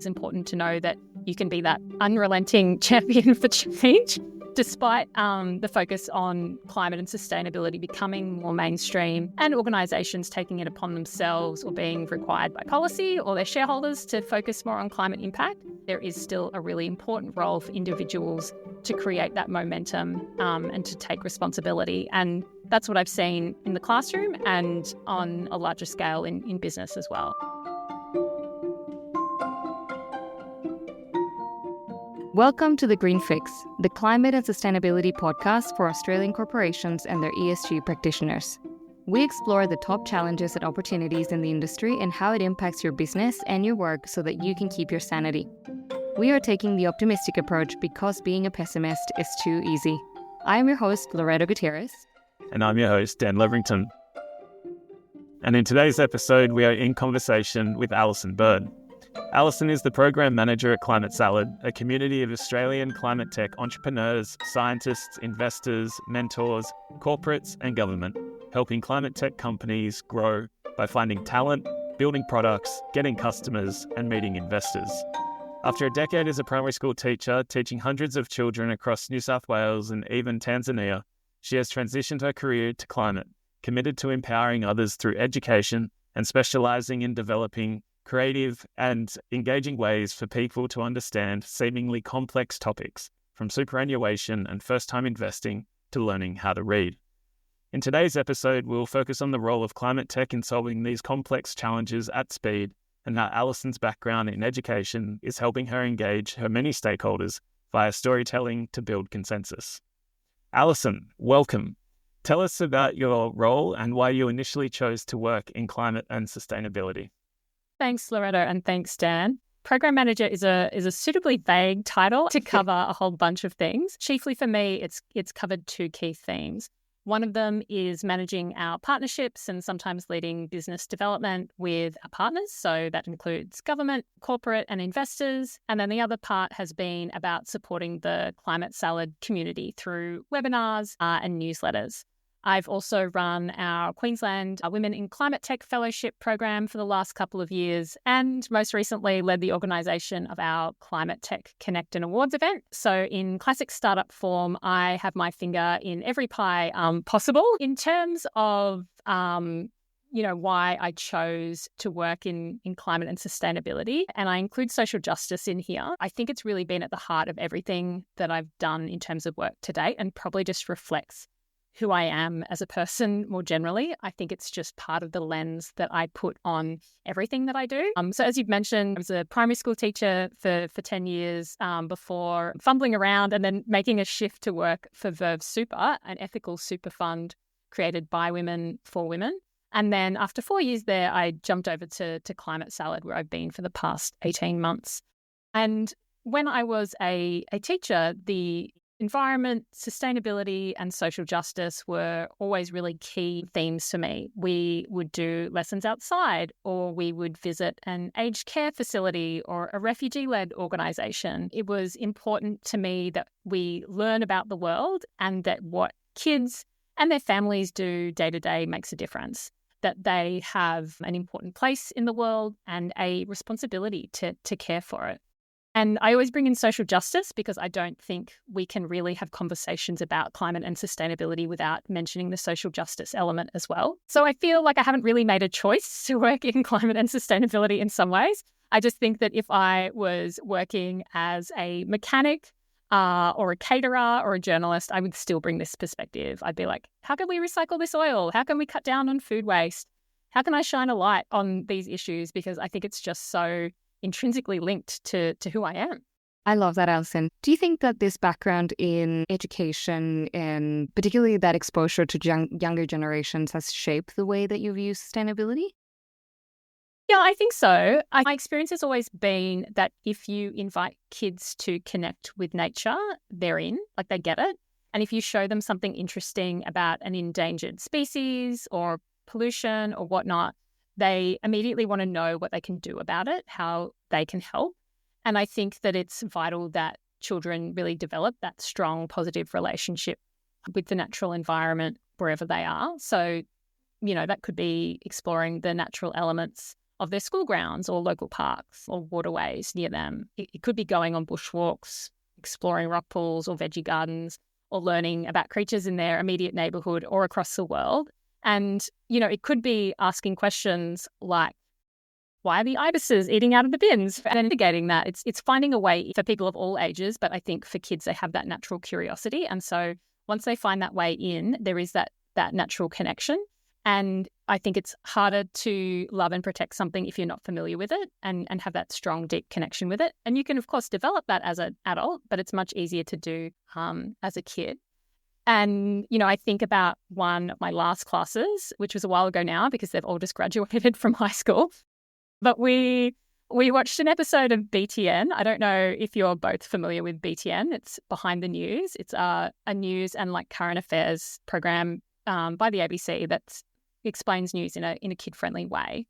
It's important to know that you can be that unrelenting champion for change, despite the focus on climate and sustainability becoming more mainstream and organisations taking it upon themselves or being required by policy or their shareholders to focus more on climate impact. There is still a really important role for individuals to create that momentum and to take responsibility. And that's what I've seen in the classroom and on a larger scale in business as well. Welcome to The Green Fix, the climate and sustainability podcast for Australian corporations and their ESG practitioners. We explore the top challenges and opportunities in the industry and how it impacts your business and your work so that you can keep your sanity. We are taking the optimistic approach because being a pessimist is too easy. I am your host, Loretta Gutierrez. And I'm your host, Dan Leverington. And in today's episode, we are in conversation with Alison Bird. Alison is the Program Manager at Climate Salad, a community of Australian climate tech entrepreneurs, scientists, investors, mentors, corporates and government, helping climate tech companies grow by finding talent, building products, getting customers and meeting investors. After a decade as a primary school teacher, teaching hundreds of children across New South Wales and even Tanzania, she has transitioned her career to climate, committed to empowering others through education and specialising in developing creative and engaging ways for people to understand seemingly complex topics, from superannuation and first-time investing to learning how to read. In today's episode, we'll focus on the role of climate tech in solving these complex challenges at speed and how Alison's background in education is helping her engage her many stakeholders via storytelling to build consensus. Alison, welcome. Tell us about your role and why you initially chose to work in climate and sustainability. Thanks, Loretta, and thanks, Dan. Program Manager is a suitably vague title to cover a whole bunch of things. Chiefly for me, it's covered two key themes. One of them is managing our partnerships and sometimes leading business development with our partners. So that includes government, corporate and investors. And then the other part has been about supporting the Climate Salad community through webinars and newsletters. I've also run our Queensland Women in Climate Tech Fellowship program for the last couple of years and most recently led the organisation of our Climate Tech Connect and Awards event. So in classic startup form, I have my finger in every pie possible. In terms of why I chose to work in climate and sustainability, and I include social justice in here, I think it's really been at the heart of everything that I've done in terms of work to date and probably just reflects who I am as a person more generally. I think it's just part of the lens that I put on everything that I do. So as you've mentioned, I was a primary school teacher for 10 years before fumbling around and then making a shift to work for Verve Super, an ethical super fund created by women for women. And then after 4 years there, I jumped over to Climate Salad, where I've been for the past 18 months. And when I was a teacher, the environment, sustainability and social justice were always really key themes for me. We would do lessons outside, or we would visit an aged care facility or a refugee-led organisation. It was important to me that we learn about the world and that what kids and their families do day to day makes a difference, that they have an important place in the world and a responsibility to care for it. And I always bring in social justice because I don't think we can really have conversations about climate and sustainability without mentioning the social justice element as well. So I feel like I haven't really made a choice to work in climate and sustainability in some ways. I just think that if I was working as a mechanic or a caterer or a journalist, I would still bring this perspective. I'd be like, how can we recycle this oil? How can we cut down on food waste? How can I shine a light on these issues? Because I think it's just so intrinsically linked to who I am. I love that, Alison. Do you think that this background in education and particularly that exposure to younger generations has shaped the way that you view sustainability? Yeah, I think so. My experience has always been that if you invite kids to connect with nature, they're in, like they get it. And if you show them something interesting about an endangered species or pollution or whatnot, they immediately want to know what they can do about it, how they can help. And I think that it's vital that children really develop that strong, positive relationship with the natural environment wherever they are. So, that could be exploring the natural elements of their school grounds or local parks or waterways near them. It could be going on bushwalks, exploring rock pools or veggie gardens, or learning about creatures in their immediate neighbourhood or across the world. And, it could be asking questions like, why are the ibises eating out of the bins? And investigating that. It's finding a way for people of all ages, but I think for kids, they have that natural curiosity. And so once they find that way in, there is that natural connection. And I think it's harder to love and protect something if you're not familiar with it and have that strong, deep connection with it. And you can, of course, develop that as an adult, but it's much easier to do as a kid. And, I think about one of my last classes, which was a while ago now because they've all just graduated from high school. But we watched an episode of BTN. I don't know if you're both familiar with BTN. It's Behind the News. It's a news and current affairs program by the ABC that explains news in a kid-friendly way.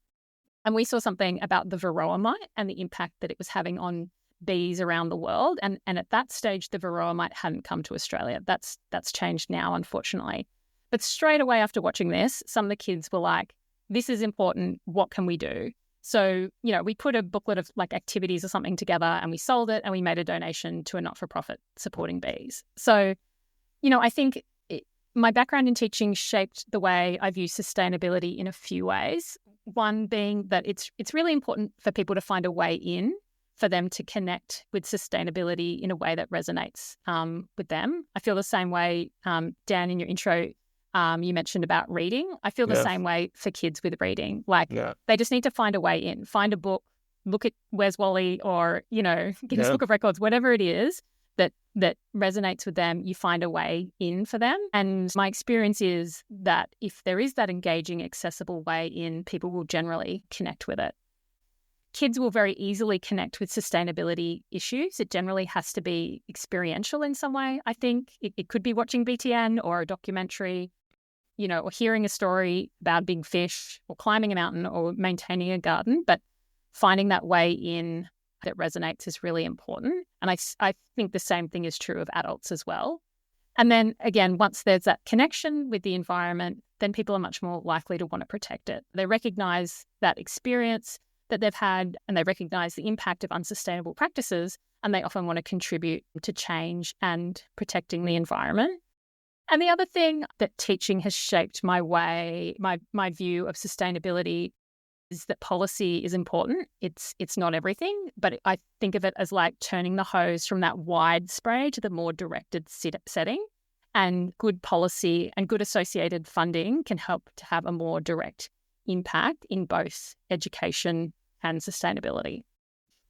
And we saw something about the varroa mite and the impact that it was having on bees around the world. And at that stage, the varroa mite hadn't come to Australia. That's changed now, unfortunately. But straight away after watching this, some of the kids were like, this is important. What can we do? So, we put a booklet of activities or something together and we sold it and we made a donation to a not-for-profit supporting bees. So, I think my background in teaching shaped the way I view sustainability in a few ways. One being that it's really important for people to find a way in, for them to connect with sustainability in a way that resonates with them. I feel the same way, Dan, in your intro, you mentioned about reading. I feel the same way for kids with reading. They just need to find a way in, find a book, look at Where's Wally or, Guinness Book of Records, whatever it is that resonates with them, you find a way in for them. And my experience is that if there is that engaging, accessible way in, people will generally connect with it. Kids will very easily connect with sustainability issues. It generally has to be experiential in some way, I think. It could be watching BTN or a documentary, or hearing a story about big fish or climbing a mountain or maintaining a garden. But finding that way in that resonates is really important. And I think the same thing is true of adults as well. And then again, once there's that connection with the environment, then people are much more likely to want to protect it. They recognize that experience that they've had and they recognize the impact of unsustainable practices, and they often want to contribute to change and protecting the environment. And the other thing that teaching has shaped my view of sustainability is that policy is important. It's not everything, but I think of it as turning the hose from that wide spray to the more directed setting. And good policy and good associated funding can help to have a more direct impact in both education and sustainability.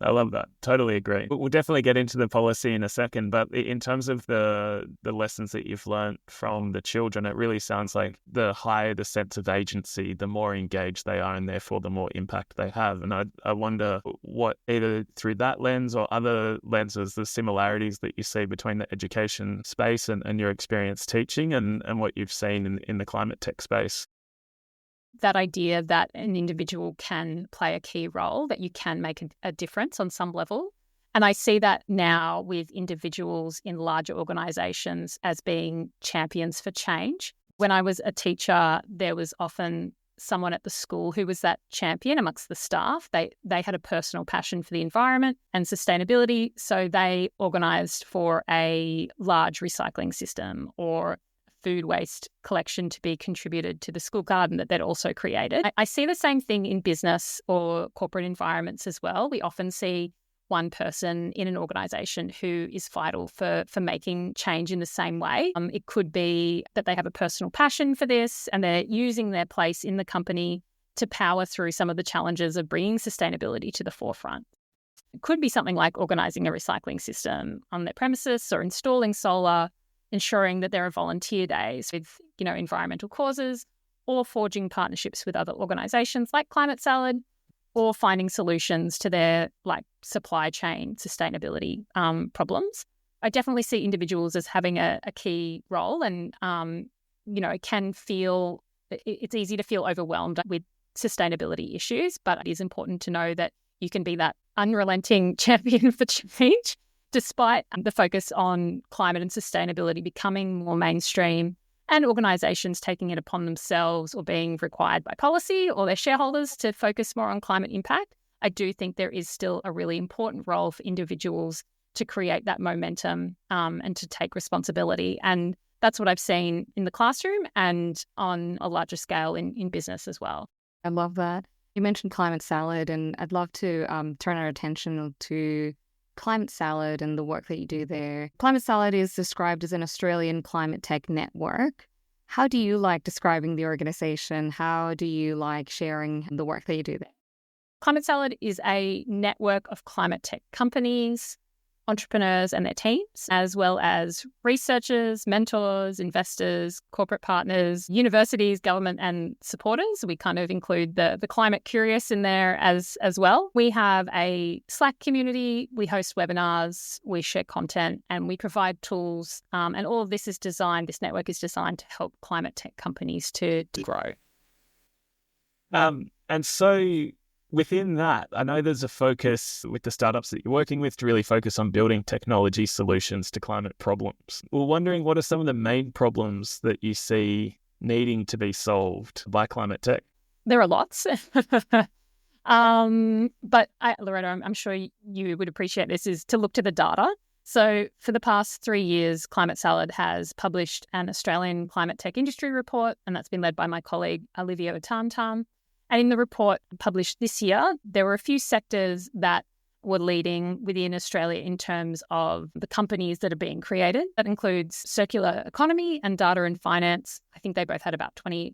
I love that. Totally agree. We'll definitely get into the policy in a second, but in terms of the lessons that you've learned from the children, it really sounds like the higher the sense of agency, the more engaged they are and therefore the more impact they have. And I wonder what, either through that lens or other lenses, the similarities that you see between the education space and your experience teaching and what you've seen in the climate tech space. That idea that an individual can play a key role, that you can make a difference on some level. And I see that now with individuals in larger organisations as being champions for change. When I was a teacher, there was often someone at the school who was that champion amongst the staff. They had a personal passion for the environment and sustainability, so they organised for a large recycling system or food waste collection to be contributed to the school garden that they'd also created. I see the same thing in business or corporate environments as well. We often see one person in an organisation who is vital for making change in the same way. It could be that they have a personal passion for this and they're using their place in the company to power through some of the challenges of bringing sustainability to the forefront. It could be something like organising a recycling system on their premises or installing solar, ensuring that there are volunteer days with, environmental causes, or forging partnerships with other organisations like Climate Salad, or finding solutions to their supply chain sustainability problems. I definitely see individuals as having a key role, and it can feel it's easy to feel overwhelmed with sustainability issues, but it is important to know that you can be that unrelenting champion for change. Despite the focus on climate and sustainability becoming more mainstream and organisations taking it upon themselves or being required by policy or their shareholders to focus more on climate impact, I do think there is still a really important role for individuals to create that momentum and to take responsibility. And that's what I've seen in the classroom and on a larger scale in business as well. I love that. You mentioned Climate Salad, and I'd love to turn our attention to Climate Salad and the work that you do there. Climate Salad is described as an Australian climate tech network. How do you like describing the organisation? How do you like sharing the work that you do there? Climate Salad is a network of climate tech companies, entrepreneurs and their teams, as well as researchers, mentors, investors, corporate partners, universities, government and supporters. We kind of include the climate curious in there as well. We have a Slack community, we host webinars, we share content and we provide tools. And all of this network is designed to help climate tech companies to grow. And so within that, I know there's a focus with the startups that you're working with to really focus on building technology solutions to climate problems. We're wondering, what are some of the main problems that you see needing to be solved by climate tech? There are lots. But Loretta, I'm sure you would appreciate this, is to look to the data. So for the past 3 years, Climate Salad has published an Australian climate tech industry report, and that's been led by my colleague Olivia Otantam. And in the report published this year, there were a few sectors that were leading within Australia in terms of the companies that are being created. That includes circular economy and data and finance. I think they both had about 21%.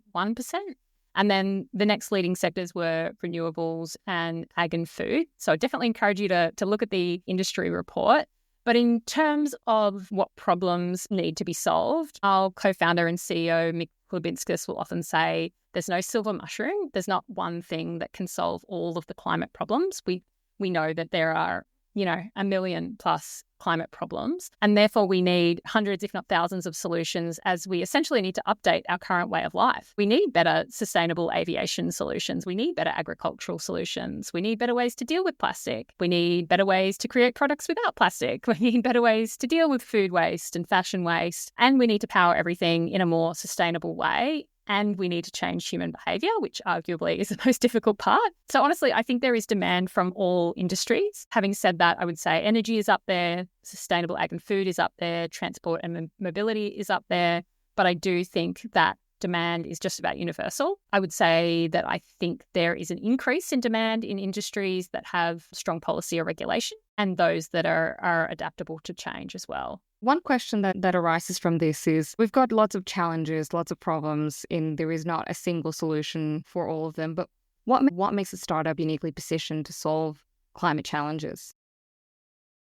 And then the next leading sectors were renewables and ag and food. So I definitely encourage you to look at the industry report. But in terms of what problems need to be solved, our co-founder and CEO, Mick Klubinskas, will often say there's no silver mushroom. There's not one thing that can solve all of the climate problems. We know that there are, 1 million plus climate problems, and therefore we need hundreds, if not thousands of solutions, as we essentially need to update our current way of life. We need better sustainable aviation solutions. We need better agricultural solutions. We need better ways to deal with plastic. We need better ways to create products without plastic. We need better ways to deal with food waste and fashion waste. And we need to power everything in a more sustainable way. And we need to change human behaviour, which arguably is the most difficult part. So honestly, I think there is demand from all industries. Having said that, I would say energy is up there, sustainable ag and food is up there, transport and mobility is up there. But I do think that demand is just about universal. I would say that I think there is an increase in demand in industries that have strong policy or regulation and those that are adaptable to change as well. One question that arises from this is we've got lots of challenges, lots of problems, and there is not a single solution for all of them. But what makes a startup uniquely positioned to solve climate challenges?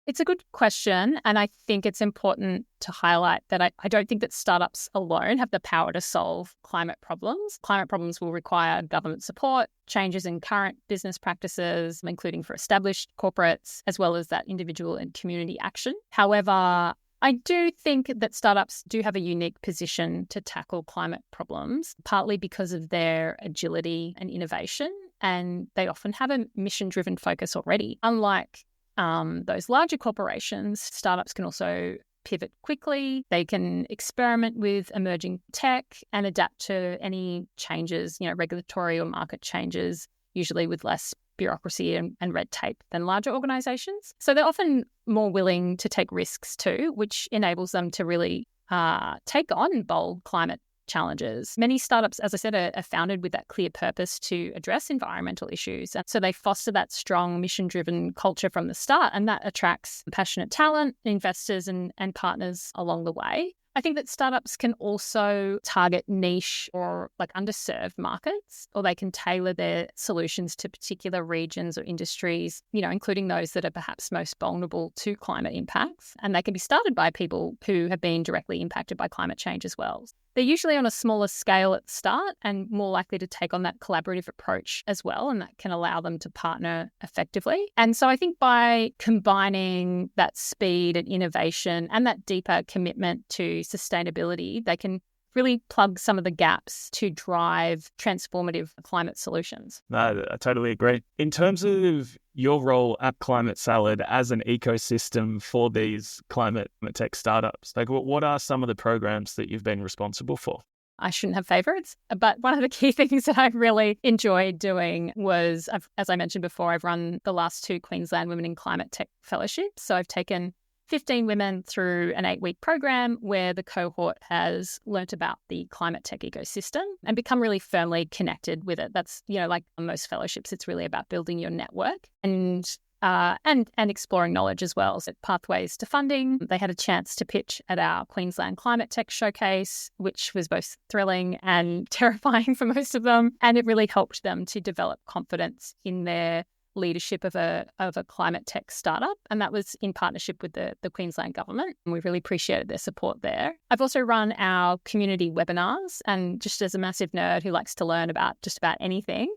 It's a good question. And I think it's important to highlight that I don't think that startups alone have the power to solve climate problems. Climate problems will require government support, changes in current business practices, including for established corporates, as well as that individual and community action. However, I do think that startups do have a unique position to tackle climate problems, partly because of their agility and innovation, and they often have a mission-driven focus already. Unlike those larger corporations, startups can also pivot quickly. They can experiment with emerging tech and adapt to any changes, regulatory or market changes, usually with less bureaucracy and red tape than larger organisations. So they're often more willing to take risks too, which enables them to really take on bold climate challenges. Many startups, as I said, are founded with that clear purpose to address environmental issues. And so they foster that strong mission-driven culture from the start, and that attracts passionate talent, investors and partners along the way. I think that startups can also target niche or underserved markets, or they can tailor their solutions to particular regions or industries, including those that are perhaps most vulnerable to climate impacts. And they can be started by people who have been directly impacted by climate change as well. They're usually on a smaller scale at the start and more likely to take on that collaborative approach as well, and that can allow them to partner effectively. And so I think by combining that speed and innovation and that deeper commitment to sustainability, they can really plug some of the gaps to drive transformative climate solutions. No, I totally agree. In terms of your role at Climate Salad as an ecosystem for these climate tech startups, like what are some of the programs that you've been responsible for? I shouldn't have favorites, but one of the key things that I really enjoyed doing was, as I mentioned before, I've run the last 2 Queensland Women in Climate Tech fellowships. So I've taken 15 women through an 8-week program where the cohort has learnt about the climate tech ecosystem and become really firmly connected with it. That's, like on most fellowships, it's really about building your network and exploring knowledge as well. So pathways to funding. They had a chance to pitch at our Queensland Climate Tech Showcase, which was both thrilling and terrifying for most of them. And it really helped them to develop confidence in their leadership of a climate tech startup. And that was in partnership with the Queensland government. And we really appreciated their support there. I've also run our community webinars. And just as a massive nerd who likes to learn about just about anything,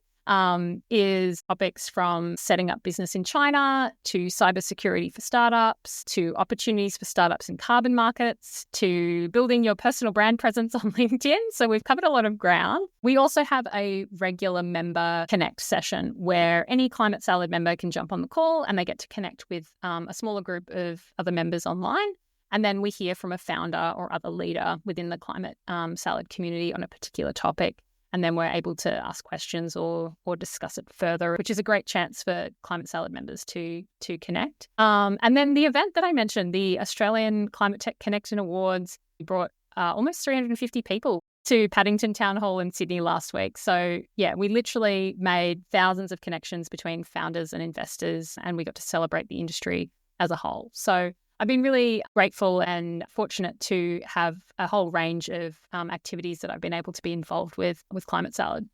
is topics from setting up business in China to cybersecurity for startups, to opportunities for startups in carbon markets, to building your personal brand presence on LinkedIn. So we've covered a lot of ground. We also have a regular member connect session where any Climate Salad member can jump on the call and they get to connect with a smaller group of other members online. And then we hear from a founder or other leader within the Climate Salad community on a particular topic. And then we're able to ask questions or discuss it further, which is a great chance for Climate Salad members to connect. And then the event that I mentioned, the Australian Climate Tech Connection Awards, we brought almost 350 people to Paddington Town Hall in Sydney last week. So yeah, we literally made thousands of connections between founders and investors, and we got to celebrate the industry as a whole. So I've been really grateful and fortunate to have a whole range of activities that I've been able to be involved with Climate Salad.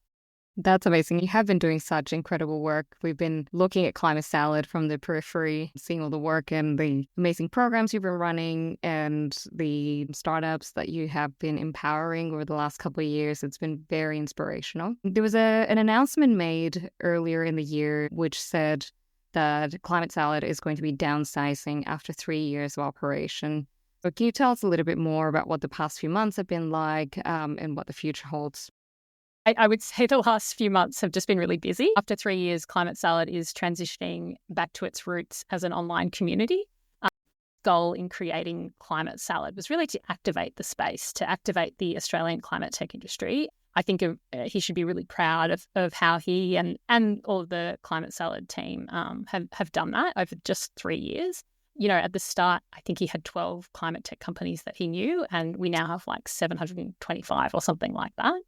That's amazing. You have been doing such incredible work. We've been looking at Climate Salad from the periphery, seeing all the work and the amazing programs you've been running and the startups that you have been empowering over the last couple of years. It's been very inspirational. There was an announcement made earlier in the year which said that Climate Salad is going to be downsizing after 3 years of operation. So can you tell us a little bit more about what the past few months have been like and what the future holds? I would say the last few months have just been really busy. After 3 years, Climate Salad is transitioning back to its roots as an online community. Goal in creating Climate Salad was really to activate the space, to activate the Australian climate tech industry. I think he should be really proud of how he and all of the Climate Salad team have done that over just 3 years. At the start, I think he had 12 climate tech companies that he knew, and we now have like 725 or something like that.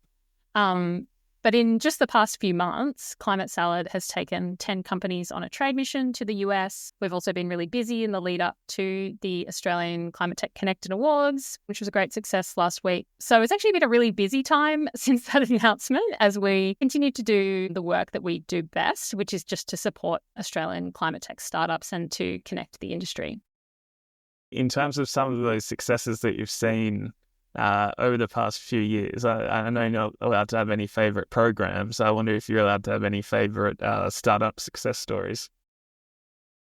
But in just the past few months, Climate Salad has taken 10 companies on a trade mission to the US. We've also been really busy in the lead up to the Australian Climate Tech Connected Awards, which was a great success last week. So it's actually been a really busy time since that announcement as we continue to do the work that we do best, which is just to support Australian climate tech startups and to connect the industry. In terms of some of those successes that you've seen over the past few years, I know you're not allowed to have any favourite programs. I wonder if you're allowed to have any favourite startup success stories.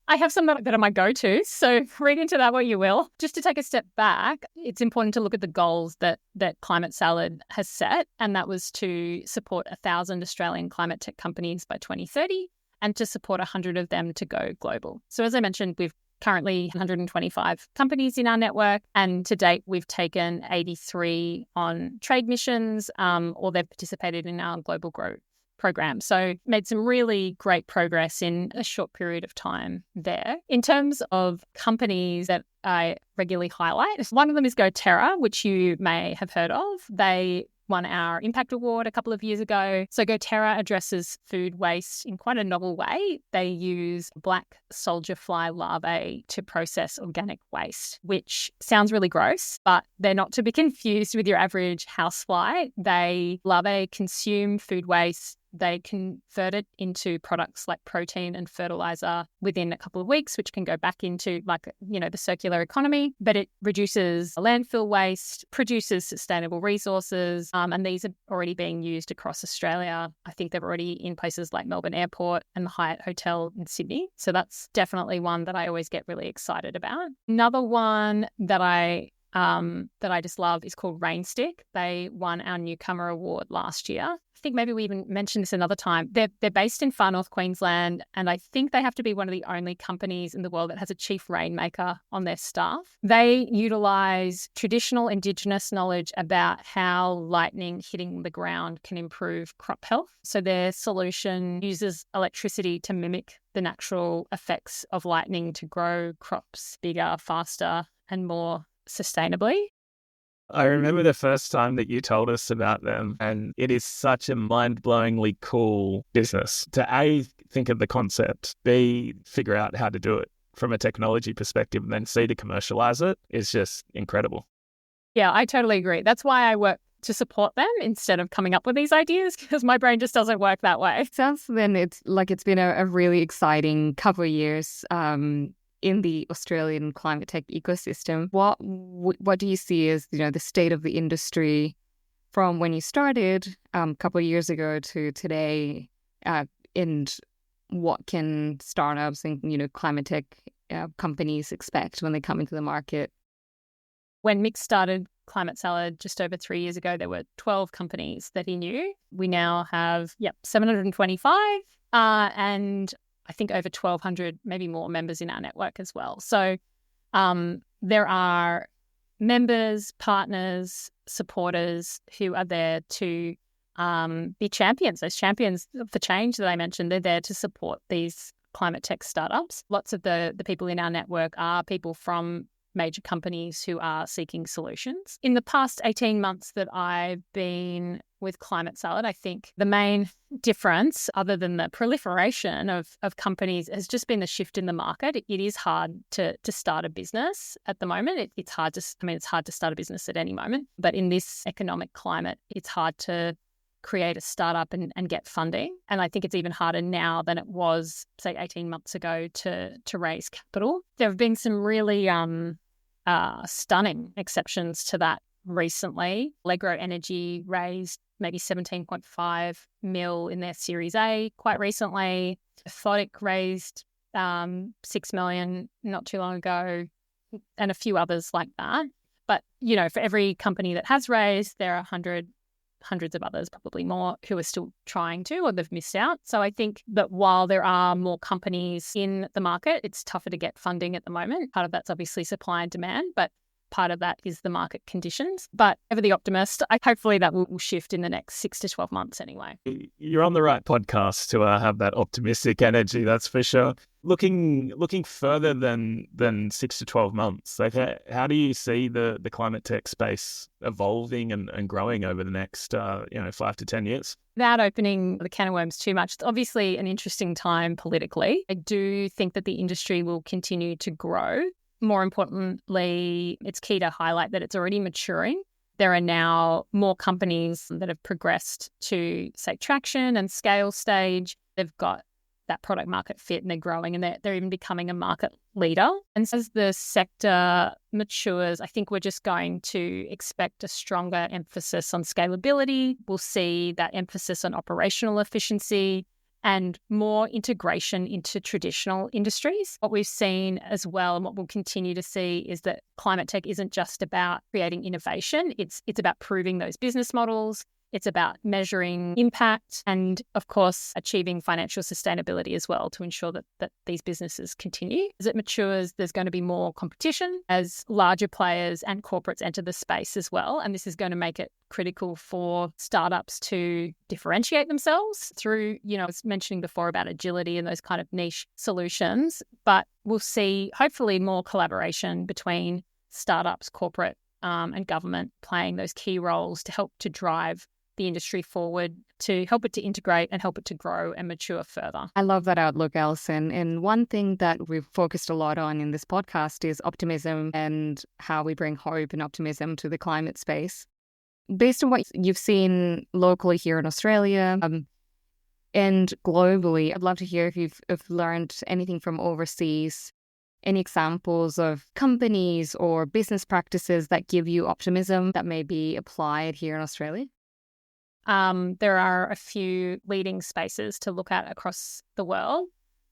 I have some that are my go-to, so read into that what you will. Just to take a step back, it's important to look at the goals that Climate Salad has set, and that was to support 1,000 Australian climate tech companies by 2030 and to support 100 of them to go global. So as I mentioned, we've currently 125 companies in our network, and to date we've taken 83 on trade missions or they've participated in our global growth program. So made some really great progress in a short period of time there. In terms of companies that I regularly highlight, one of them is GoTerra, which you may have heard of. They won our Impact Award a couple of years ago. So GoTerra addresses food waste in quite a novel way. They use black soldier fly larvae to process organic waste, which sounds really gross, but they're not to be confused with your average housefly. Larvae consume food waste. They convert it into products like protein and fertilizer within a couple of weeks, which can go back into the circular economy. But it reduces landfill waste, produces sustainable resources, and these are already being used across Australia. I think they're already in places like Melbourne Airport and the Hyatt Hotel in Sydney. So that's definitely one that I always get really excited about. Another one that I that I just love is called Rainstick. They won our Newcomer Award last year. I think maybe we even mentioned this another time. They're based in far north Queensland, and I think they have to be one of the only companies in the world that has a chief rainmaker on their staff. They utilise traditional Indigenous knowledge about how lightning hitting the ground can improve crop health. So their solution uses electricity to mimic the natural effects of lightning to grow crops bigger, faster, and more sustainably. I remember the first time that you told us about them, and it is such a mind-blowingly cool business to A, think of the concept, B, figure out how to do it from a technology perspective, and then C, to commercialize it is just incredible. Yeah, I totally agree. That's why I work to support them instead of coming up with these ideas, because my brain just doesn't work that way. Sounds then it's been a really exciting couple of years in the Australian climate tech ecosystem. What do you see as the state of the industry from when you started a couple of years ago to today, and what can startups and climate tech companies expect when they come into the market? When Mick started Climate Salad just over 3 years ago, there were 12 companies that he knew. We now have 725 and I think over 1,200, maybe more members in our network as well. So there are members, partners, supporters who are there to be champions. Those champions for change that I mentioned, they're there to support these climate tech startups. Lots of the people in our network are people from major companies who are seeking solutions. In the past 18 months that I've been with Climate Salad, I think the main difference, other than the proliferation of companies, has just been the shift in the market. It is hard to start a business at the moment. It's hard to start a business at any moment. But in this economic climate, it's hard to create a startup and get funding. And I think it's even harder now than it was, say, 18 months ago to raise capital. There have been some really stunning exceptions to that recently. Allegro Energy raised maybe 17.5 mil in their Series A quite recently. Thodic raised 6 million not too long ago, and a few others like that. But, for every company that has raised, there are hundreds of others, probably more, who are still trying to, or they've missed out. So I think that while there are more companies in the market, it's tougher to get funding at the moment. Part of that's obviously supply and demand, but part of that is the market conditions. But ever the optimist, hopefully that will shift in the next 6 to 12 months anyway. You're on the right podcast to have that optimistic energy, that's for sure. Looking further than 6 to 12 months, like how do you see the climate tech space evolving and growing over the next 5 to 10 years? Without opening the can of worms too much, it's obviously an interesting time politically. I do think that the industry will continue to grow. More importantly, it's key to highlight that it's already maturing. There are now more companies that have progressed to, say, traction and scale stage. They've got that product market fit and they're growing, and they're even becoming a market leader. And as the sector matures, I think we're just going to expect a stronger emphasis on scalability. We'll see that emphasis on operational efficiency and more integration into traditional industries. What we've seen as well, and what we'll continue to see, is that climate tech isn't just about creating innovation. It's about proving those business models. It's about measuring impact and, of course, achieving financial sustainability as well to ensure that these businesses continue. As it matures, there's going to be more competition as larger players and corporates enter the space as well. And this is going to make it critical for startups to differentiate themselves through, I was mentioning before about agility and those kind of niche solutions. But we'll see hopefully more collaboration between startups, corporate and government playing those key roles to help to drive the industry forward, to help it to integrate and help it to grow and mature further. I love that outlook, Alison. And one thing that we've focused a lot on in this podcast is optimism and how we bring hope and optimism to the climate space. Based on what you've seen locally here in Australia and globally, I'd love to hear if you've learned anything from overseas. Any examples of companies or business practices that give you optimism that may be applied here in Australia? There are a few leading spaces to look at across the world.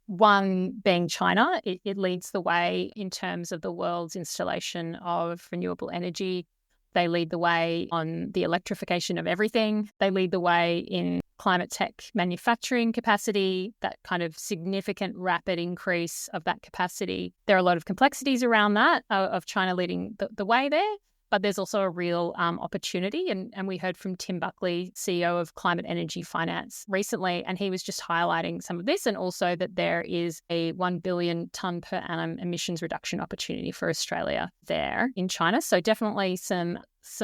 One being China. It leads the way in terms of the world's installation of renewable energy. They lead the way on the electrification of everything. They lead the way in climate tech manufacturing capacity, that kind of significant rapid increase of that capacity. There are a lot of complexities around that, of China leading the way there. But there's also a real opportunity. And we heard from Tim Buckley, CEO of Climate Energy Finance recently, and he was just highlighting some of this, and also that there is a 1 billion tonne per annum emissions reduction opportunity for Australia there in China. So definitely some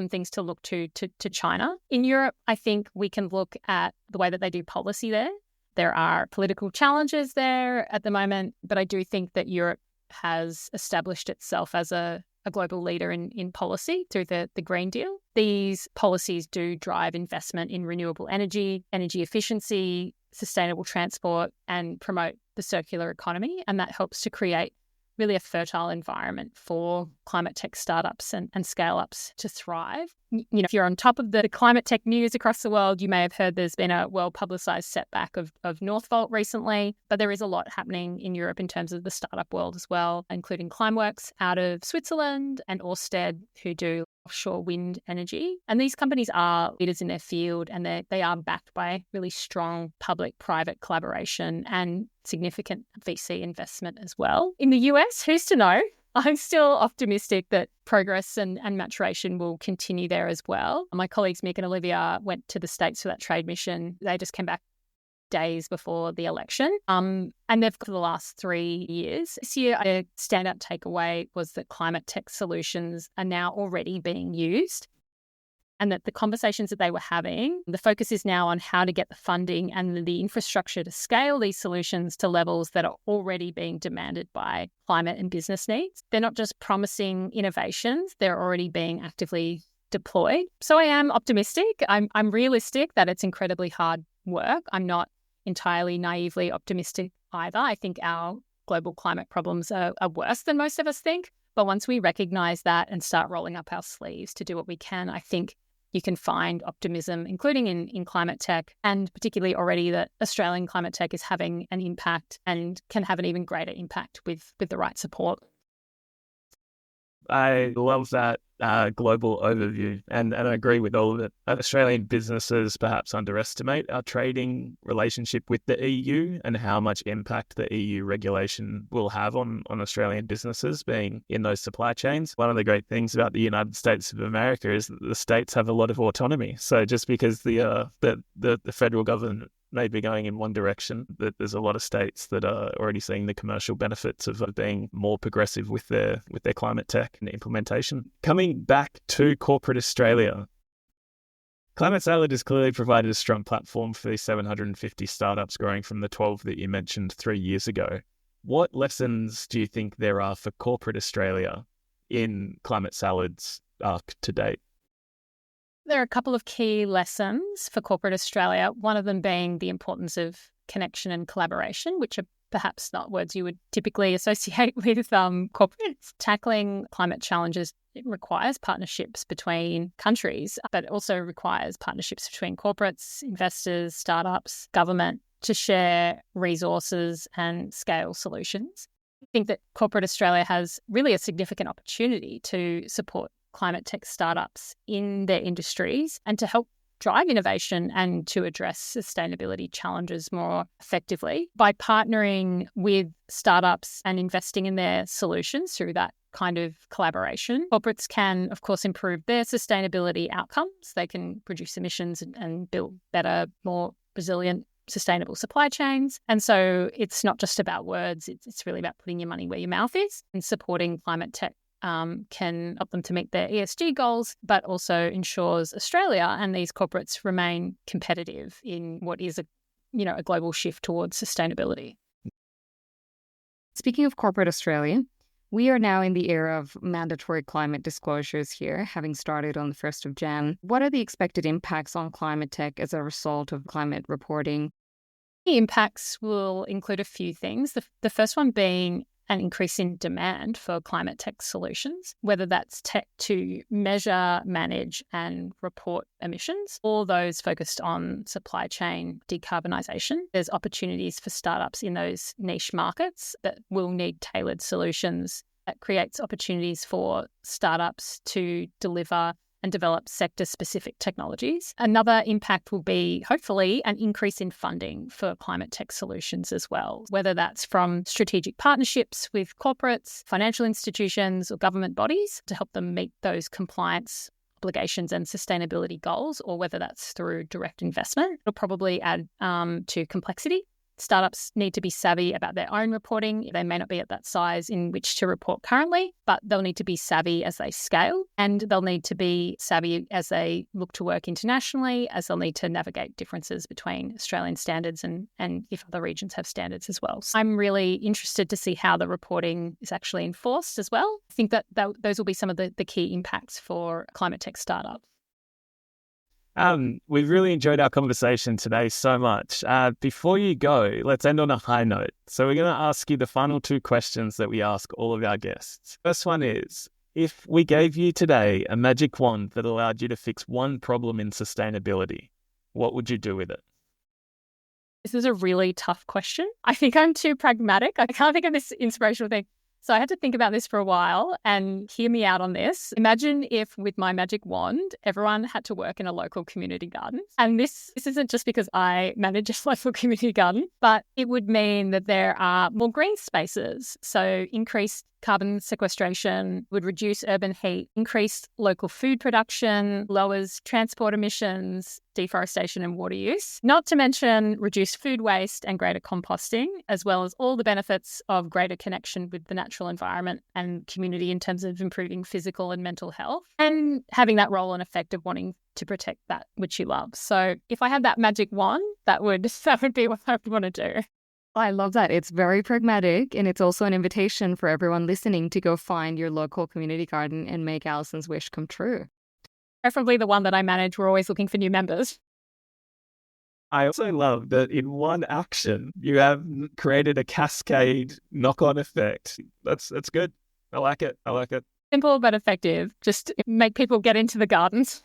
things to look to China. In Europe, I think we can look at the way that they do policy there. There are political challenges there at the moment, but I do think that Europe has established itself as a global leader in policy through the Green Deal. These policies do drive investment in renewable energy, energy efficiency, sustainable transport, and promote the circular economy. And that helps to create really a fertile environment for climate tech startups and scale-ups to thrive. If you're on top of the climate tech news across the world, you may have heard there's been a well-publicised setback of Northvolt recently, but there is a lot happening in Europe in terms of the startup world as well, including Climeworks out of Switzerland and Ørsted, who do offshore wind energy. And these companies are leaders in their field, and they are backed by really strong public-private collaboration and significant VC investment as well. In the US, who's to know? I'm still optimistic that progress and maturation will continue there as well. My colleagues Mick and Olivia went to the States for that trade mission. They just came back days before the election. And they've for the last 3 years. This year, a standout takeaway was that climate tech solutions are now already being used, and that the conversations that they were having, the focus is now on how to get the funding and the infrastructure to scale these solutions to levels that are already being demanded by climate and business needs. They're not just promising innovations, they're already being actively deployed. So I am optimistic. I'm realistic that it's incredibly hard work. I'm not entirely naively optimistic either. I think our global climate problems are worse than most of us think. But once we recognize that and start rolling up our sleeves to do what we can, I think you can find optimism, including in climate tech, and particularly already that Australian climate tech is having an impact and can have an even greater impact with the right support. I love that global overview, and I agree with all of it. Australian businesses perhaps underestimate our trading relationship with the EU and how much impact the EU regulation will have on Australian businesses being in those supply chains. One of the great things about the United States of America is that the states have a lot of autonomy. So just because the federal government may be going in one direction, that there's a lot of states that are already seeing the commercial benefits of being more progressive with their climate tech and implementation. Coming back to corporate Australia, Climate Salad has clearly provided a strong platform for these 750 startups growing from the 12 that you mentioned 3 years ago. What lessons do you think there are for corporate Australia in Climate Salad's arc to date? There are a couple of key lessons for corporate Australia, one of them being the importance of connection and collaboration, which are perhaps not words you would typically associate with corporates. Tackling climate challenges, it requires partnerships between countries, but it also requires partnerships between corporates, investors, startups, government to share resources and scale solutions. I think that corporate Australia has really a significant opportunity to support climate tech startups in their industries and to help drive innovation and to address sustainability challenges more effectively. By partnering with startups and investing in their solutions through that kind of collaboration, corporates can, of course, improve their sustainability outcomes. They can reduce emissions and build better, more resilient, sustainable supply chains. And so it's not just about words, it's really about putting your money where your mouth is, and supporting climate tech can help them to meet their ESG goals, but also ensures Australia and these corporates remain competitive in what is a global shift towards sustainability. Speaking of corporate Australia, we are now in the era of mandatory climate disclosures here, having started on the 1st of Jan. What are the expected impacts on climate tech as a result of climate reporting? The impacts will include a few things. The first one being an increase in demand for climate tech solutions, whether that's tech to measure, manage and report emissions, or those focused on supply chain decarbonisation. There's opportunities for startups in those niche markets that will need tailored solutions. That creates opportunities for startups to deliver and develop sector-specific technologies. Another impact will be, hopefully, an increase in funding for climate tech solutions as well, whether that's from strategic partnerships with corporates, financial institutions or government bodies to help them meet those compliance obligations and sustainability goals, or whether that's through direct investment. It'll probably add to complexity. Startups need to be savvy about their own reporting. They may not be at that size in which to report currently, but they'll need to be savvy as they scale, and they'll need to be savvy as they look to work internationally, as they'll need to navigate differences between Australian standards and if other regions have standards as well. So I'm really interested to see how the reporting is actually enforced as well. I think that those will be some of the key impacts for climate tech startups. We've really enjoyed our conversation today so much. Before you go, let's end on a high note. So we're going to ask you the final two questions that we ask all of our guests. First one is, if we gave you today a magic wand that allowed you to fix one problem in sustainability, what would you do with it? This is a really tough question. I think I'm too pragmatic. I can't think of this inspirational thing. So I had to think about this for a while and hear me out on this. Imagine if with my magic wand, everyone had to work in a local community garden. And this isn't just because I manage a local community garden, but it would mean that there are more green spaces. So increased carbon sequestration would reduce urban heat, increase local food production, lowers transport emissions, deforestation and water use, not to mention reduce food waste and greater composting, as well as all the benefits of greater connection with the natural environment and community in terms of improving physical and mental health, and having that role and effect of wanting to protect that which you love. So if I had that magic wand, that would be what I would want to do. I love that. It's very pragmatic, and it's also an invitation for everyone listening to go find your local community garden and make Alison's wish come true. Preferably the one that I manage. We're always looking for new members. I also love that in one action, you have created a cascade knock-on effect. That's good. I like it. Simple but effective. Just make people get into the gardens.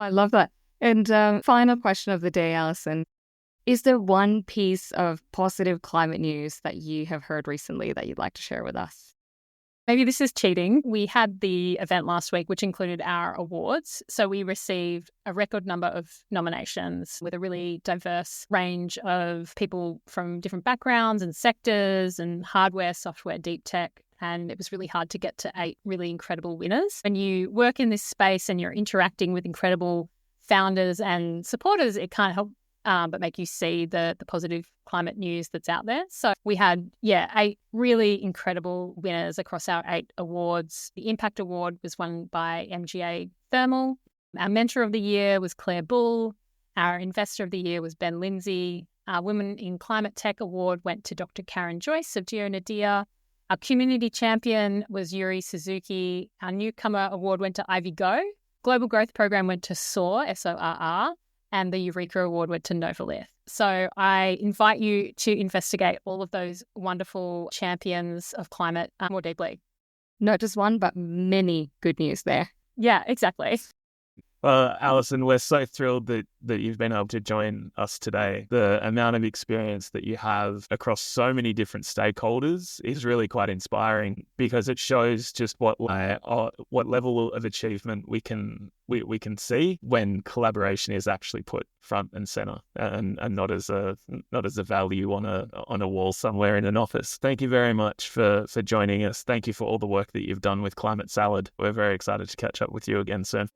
I love that. And final question of the day, Alison. Is there one piece of positive climate news that you have heard recently that you'd like to share with us? Maybe this is cheating. We had the event last week, which included our awards. So we received a record number of nominations with a really diverse range of people from different backgrounds and sectors and hardware, software, deep tech. And it was really hard to get to 8 really incredible winners. When you work in this space and you're interacting with incredible founders and supporters, it can't help but make you see the positive climate news that's out there. So we had, 8 really incredible winners across our 8 awards. The Impact Award was won by MGA Thermal. Our Mentor of the Year was Claire Bull. Our Investor of the Year was Ben Lindsay. Our Women in Climate Tech Award went to Dr. Karen Joyce of Geo Nadia. Our Community Champion was Yuri Suzuki. Our Newcomer Award went to Ivy Go. Global Growth Program went to SOAR, SORR. And the Eureka Award went to Novalith. So I invite you to investigate all of those wonderful champions of climate more deeply. Not just one, but many good news there. Yeah, exactly. Well, Alison, we're so thrilled that you've been able to join us today. The amount of experience that you have across so many different stakeholders is really quite inspiring, because it shows just what level of achievement we can see when collaboration is actually put front and center, and not as a value on a wall somewhere in an office. Thank you very much for joining us. Thank you for all the work that you've done with Climate Salad. We're very excited to catch up with you again soon.